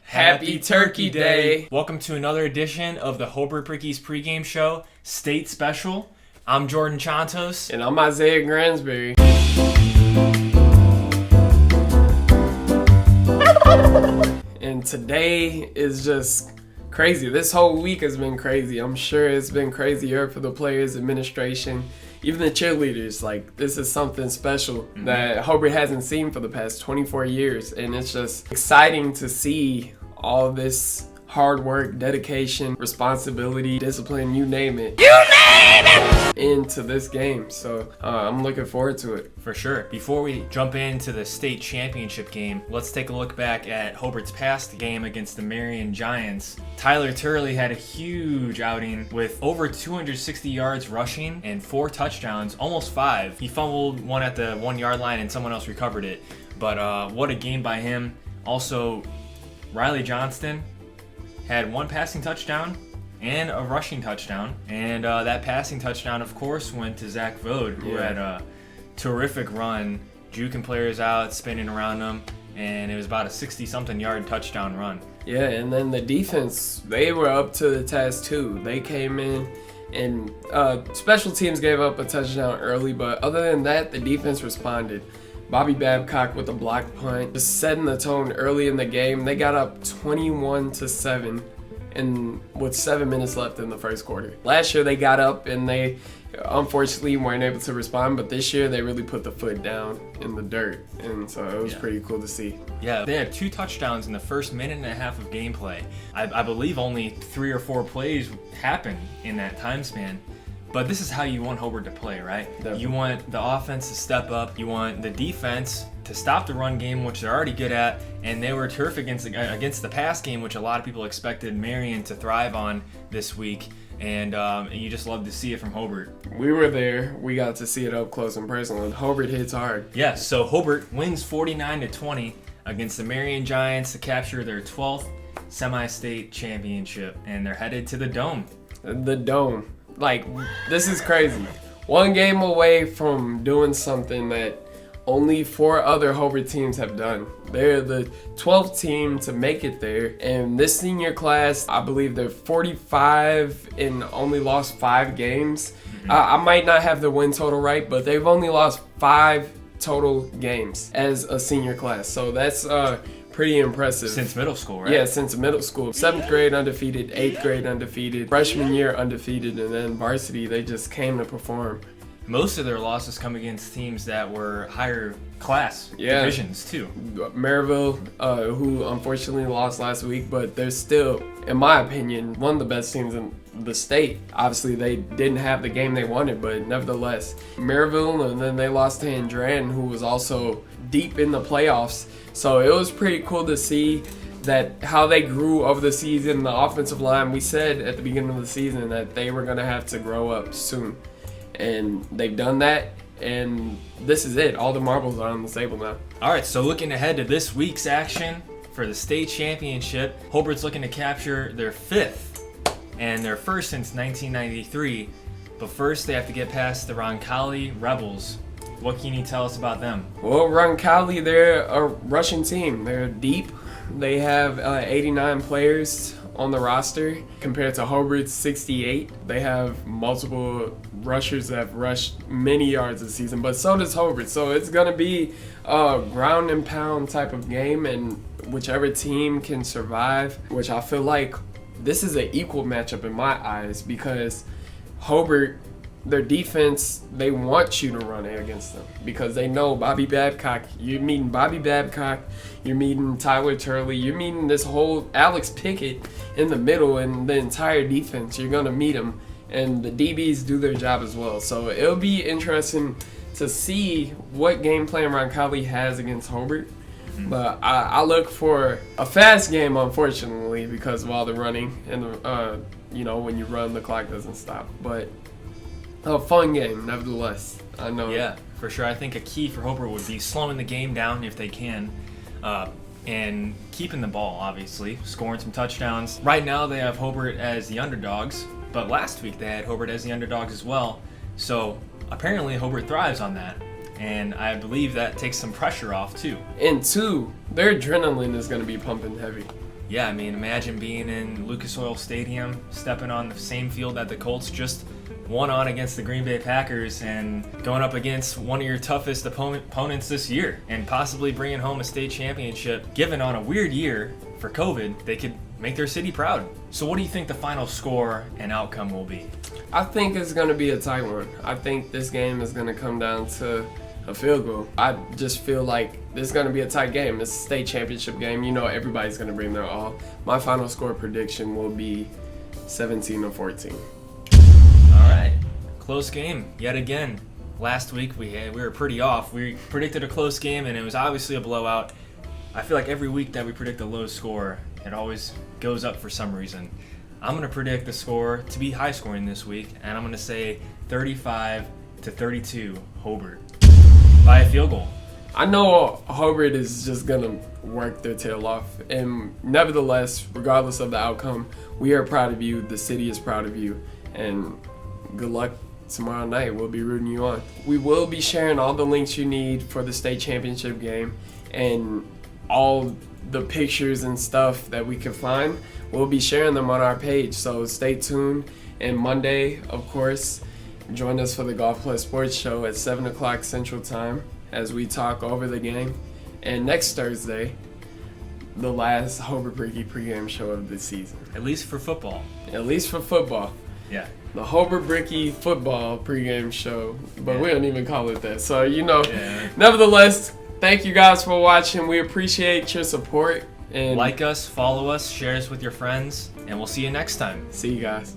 Happy Turkey Day! Welcome to another edition of the Hobart Brickies pregame show, State Special. I'm Jordan Chantos. And I'm Isaiah Gransberry. And today is just crazy. This whole week has been crazy. I'm sure it's been crazier for the players, administration, even the cheerleaders. Like, this is something special that Hobart hasn't seen for the past 24 years. And it's just exciting to see all this hard work, dedication, responsibility, discipline, you name it. Into this game. So I'm looking forward to it. For sure. Before we jump into the state championship game, let's take a look back at Hobart's past game against the Marion Giants. Tyler Turley had a huge outing with over 260 yards rushing and 4 touchdowns, almost 5. He fumbled one at the 1 yard line and someone else recovered it. But what a game by him. Also, Riley Johnston had 1 passing touchdown and a rushing touchdown. And that passing touchdown, of course, went to Zach Vode, who had a terrific run, juking players out, spinning around them, and it was about a 60-something yard touchdown run. Yeah, and then the defense, they were up to the task too. They came in and special teams gave up a touchdown early, but other than that, the defense responded. Bobby Babcock with a block punt, just setting the tone early in the game. They got up 21-7 and with 7 minutes left in the first quarter. Last year they got up and they unfortunately weren't able to respond, but this year they really put the foot down in the dirt, and so it was pretty cool to see. Yeah, they had 2 touchdowns in the first minute and a half of gameplay. I believe only 3 or 4 plays happened in that time span. But this is how you want Hobart to play, right? Definitely. You want the offense to step up. You want the defense to stop the run game, which they're already good at. And they were terrific against the pass game, which a lot of people expected Marion to thrive on this week. And you just love to see it from Hobart. We were there. We got to see it up close and personal. Hobart hits hard. Yeah, so Hobart wins 49-20 against the Marion Giants to capture their 12th semi-state championship. And they're headed to the Dome. The Dome. Like, this is crazy. 1 game away from doing something that only 4 other Hobart teams have done. They're the 12th team to make it there. And this senior class, I believe they're 45 and only lost 5 games. I might not have the win total right, but they've only lost 5 total games as a senior class. So that's pretty impressive. Since middle school, right? Yeah, since middle school. 7th grade undefeated, 8th grade undefeated, freshman year undefeated, and then varsity, they just came to perform. Most of their losses come against teams that were higher class divisions too. Maryville, who unfortunately lost last week, but they're still, in my opinion, one of the best teams in the state. Obviously, they didn't have the game they wanted, but nevertheless. Maryville, and then they lost to Andran, who was also deep in the playoffs. So it was pretty cool to see that how they grew over the season. The offensive line, we said at the beginning of the season that they were going to have to grow up soon. And they've done that, and this is it. All the marbles are on the table now. All right, so looking ahead to this week's action for the state championship, Hobart's looking to capture their 5th and their first since 1993. But first, they have to get past the Roncalli Rebels. What can you tell us about them? Well, Roncalli, they're a Russian team. They're deep. They have 89 players on the roster compared to Hobart's 68. They have multiple rushers that have rushed many yards this season, but so does Hobart. So it's going to be a ground and pound type of game, and whichever team can survive, which I feel like this is an equal matchup in my eyes, because Hobart, their defense, they want you to run it against them because they know Bobby Babcock. You're meeting Bobby Babcock, you're meeting Tyler Turley, you're meeting this whole Alex Pickett in the middle, and the entire defense. You're going to meet them, and the DBs do their job as well. So it'll be interesting to see what game plan Roncalli has against Hobart. But I look for a fast game, unfortunately, because while they're running, and when you run, the clock doesn't stop. But a fun game, nevertheless. I know. Yeah, for sure. I think a key for Hobart would be slowing the game down if they can, and keeping the ball, obviously, scoring some touchdowns. Right now, they have Hobart as the underdogs, but last week they had Hobart as the underdogs as well. So apparently, Hobart thrives on that. and I believe that takes some pressure off too. And 2, their adrenaline is going to be pumping heavy. Yeah, I mean, imagine being in Lucas Oil Stadium, stepping on the same field that the Colts just won on against the Green Bay Packers, and going up against one of your toughest opponents this year, and possibly bringing home a state championship. Given on a weird year for COVID, they could make their city proud. So what do you think the final score and outcome will be? I think it's going to be a tight one. I think this game is going to come down to a field goal. I just feel like this is going to be a tight game. It's a state championship game. You know everybody's going to bring their all. My final score prediction will be 17-14. All right. Close game yet again. Last week we were pretty off. We predicted a close game and it was obviously a blowout. I feel like every week that we predict a low score, it always goes up for some reason. I'm going to predict the score to be high scoring this week, and I'm going to say 35-32 Hobart by a field goal. I know Hobart is just going to work their tail off, and nevertheless, regardless of the outcome, we are proud of you, the city is proud of you, and good luck tomorrow night. We'll be rooting you on. We will be sharing all the links you need for the state championship game, and all the pictures and stuff that we can find. We'll be sharing them on our page, so stay tuned. And Monday, of course, join us for the Golf Plus Sports Show at 7 o'clock Central Time as we talk over the game. And next Thursday, the last Hobart Brickies pregame show of the season. At least for football. At least for football. Yeah. The Hobart Brickies football pregame show, but we don't even call it that. So, nevertheless, thank you guys for watching. We appreciate your support. And like us, follow us, share us with your friends, and we'll see you next time. See you guys.